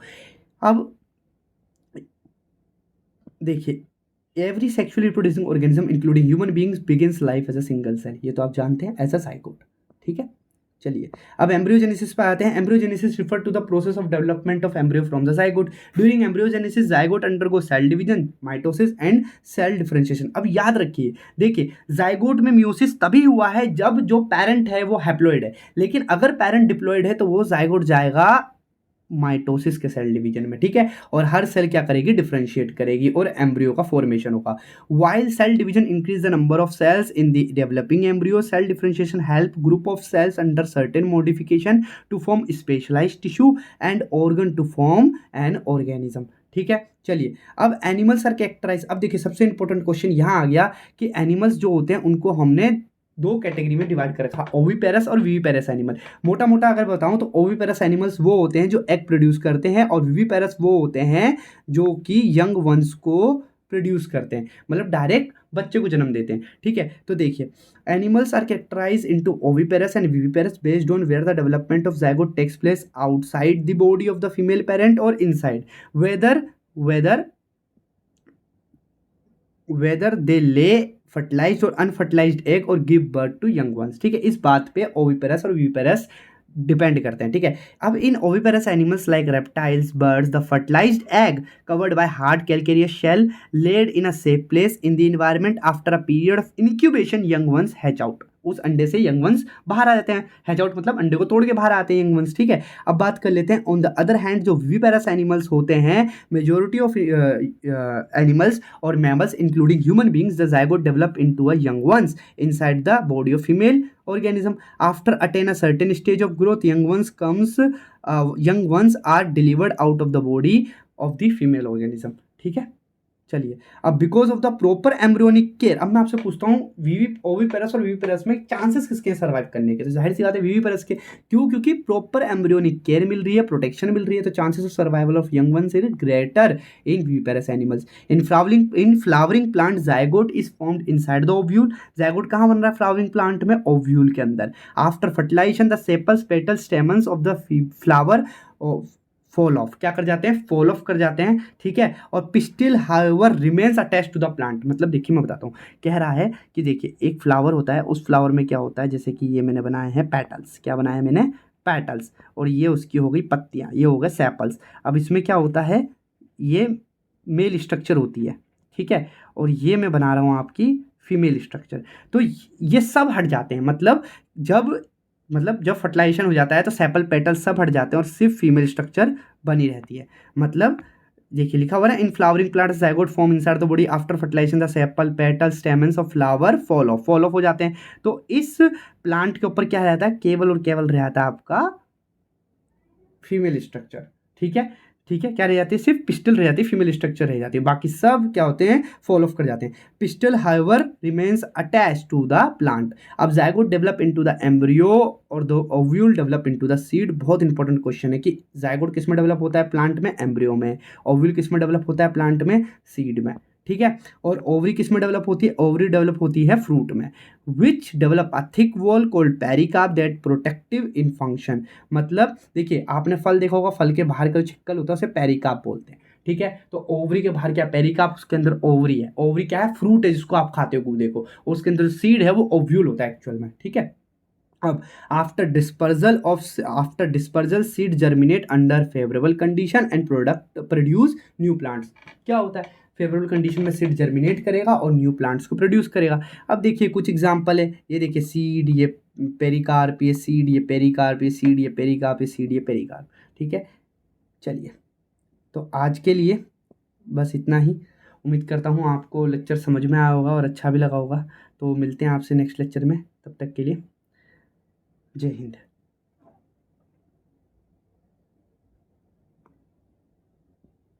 अब देखिए every sexually reproducing organism including human beings begins life as a single cell, ये तो आप जानते हैं, एज अ जाइगोट, ठीक है। चलिए अब एम्ब्रियोजेनेसिस पे आते हैं। Embryogenesis refer to the process of development of embryo from the zygote. During embryogenesis zygote undergo cell division, mitosis and cell differentiation. अब याद रखिए, देखिए जाइगोट में मियोसिस तभी हुआ है जब जो पेरेंट है वो हैप्लॉइड है, लेकिन अगर पेरेंट डिप्लॉइड है तो वो जाइगोट जाएगा माइटोसिस के सेल डिवीजन में, ठीक है, और हर सेल क्या करेगी, डिफरेंशिएट करेगी और एम्ब्रियो का फॉर्मेशन होगा। While cell division increase the number of cells in the developing embryo, cell differentiation help group of cells under certain modification to form specialized tissue and organ to form an organism, ठीक है। चलिए अब animals are characterise. अब देखिए सबसे important question यहाँ आ गया कि एनिमल्स जो होते हैं उनको हमने दो कैटेगरी में डिवाइड कर रखा, ओविपेरस और विविपेरस एनिमल। मोटा मोटा अगर बताऊं तो ओविपेरस एनिमल्स वो होते हैं जो एग प्रोड्यूस करते हैं और विविपेरस वो होते हैं जो कि यंग वंस को प्रोड्यूस करते हैं, मतलब डायरेक्ट बच्चे को जन्म देते हैं, ठीक है। तो देखिए animals are characterize into oviparous and viviparous based on where the development of zygote takes place outside the body of the female parent और inside, whether they lay fertilized और अनफर्टिलाइज्ड एग और give birth to young ones, ठीक है। इस बात पे oviparous और viviparous depend करते हैं, ठीक है। अब in oviparous animals like reptiles, birds, the fertilized egg covered by hard calcareous shell laid in a safe place in the environment after a period of incubation young ones hatch out. उस अंडे से young ones बाहर आ जाते हैं, hatch out मतलब अंडे को तोड़ के बाहर आते हैं यंग वंस, ठीक है। अब बात कर लेते हैं ऑन द अदर हैंड जो विविपेरस एनिमल्स होते हैं, मेजोरिटी ऑफ एनिमल्स और mammals including human beings, the zygote develop into a young ones inside the body of female organism after attain a certain stage of growth young ones are delivered out of the body of the female organism, ठीक है। चलिए अब because of the proper embryonic care, अब मैं आपसे पूछता हूँ oviparous और विविपेरस में चांसेस किसके सर्वाइव करने के, तो जाहिर सी बात है विविपेरस के, क्यों, क्योंकि प्रॉपर एम्ब्रियोनिक केयर मिल रही है, प्रोटेक्शन मिल रही है, तो chances of survival of young ones is greater in viviparous animals. In flowering plant zygote is formed inside the ovule. Zygote कहाँ बन रहा है, फ्लावरिंग प्लांट में, ओव्यूल के अंदर। After fertilization the sepals, petals, stamens of the flower fall off, क्या कर जाते हैं, फॉल ऑफ कर जाते हैं, ठीक है। और pistil however remains attached to the plant, मतलब देखिए मैं बताता हूँ, कह रहा है कि देखिए एक फ्लावर होता है, उस फ्लावर में क्या होता है, जैसे कि ये मैंने बनाए हैं पेटल्स, क्या बनाया है मैंने, पेटल्स, और ये उसकी हो गई पत्तियाँ, ये हो गए सेपल्स। अब इसमें क्या होता है, ये मेल स्ट्रक्चर होती है, ठीक है, और ये मैं बना रहा हूँ आपकी फीमेल स्ट्रक्चर, तो ये सब हट जाते हैं, मतलब जब फर्टिलाइजेशन हो जाता है तो सेपल पेटल सब हट जाते हैं और सिर्फ फीमेल स्ट्रक्चर बनी रहती है। मतलब देखिए लिखा हुआ है in flowering plant zygote form inside the body after fertilization the sepal petal stamens of flower fall off हो जाते हैं। तो इस प्लांट के ऊपर क्या रहता है, केवल और केवल रहता है आपका फीमेल स्ट्रक्चर, ठीक है, ठीक है, क्या रह जाती है, सिर्फ पिस्टल रह जाती है, फीमेल स्ट्रक्चर रह जाती है, बाकी सब क्या होते हैं, फॉल ऑफ कर जाते हैं। Pistil however remains attach to the plant. अब zygote develop into the embryo और the ovule develop into the seed. बहुत इंपॉर्टेंट क्वेश्चन है कि जायगोट किस में डेवलप होता है, प्लांट में, एम्ब्रियो में। ओव्यूल किस में डेवलप होता है, प्लांट में, सीड में। ठीक है, और ओवरी किस में डेवलप होती है, ओवरी डेवलप होती है फ्रूट में। Which develop a thick wall cold pericarp that protective in function. मतलब देखिए, आपने फल देखा होगा, फल के बाहर का जो छिक्कल होता है उसे पेरिकार्प बोलते हैं। ठीक है, तो ओवरी के बाहर क्या, पेरिकार्प, उसके अंदर ओवरी है। ओवरी क्या है, फ्रूट है जिसको आप खाते हो गूदे को, और उसके अंदर सीड है, वो ओव्यूल होता है एक्चुअल में। ठीक है, अब after dispersal seed germinate under favourable condition and product produce new plants. क्या होता है, फेवरेबल कंडीशन में सीड जर्मिनेट करेगा और न्यू प्लांट्स को प्रोड्यूस करेगा। अब देखिए कुछ एग्जांपल है, ये देखिए सीड, ये पेरिकार्प, ये सीड, ये पेरिकार्प, ये सीड, ये पेरिकार्प, ये सीड, ये पेरिकार्प। ठीक है, चलिए, तो आज के लिए बस इतना ही। उम्मीद करता हूँ आपको लेक्चर समझ में आया होगा और अच्छा भी लगा होगा। तो मिलते हैं आपसे नेक्स्ट लेक्चर में, तब तक के लिए जय हिंद।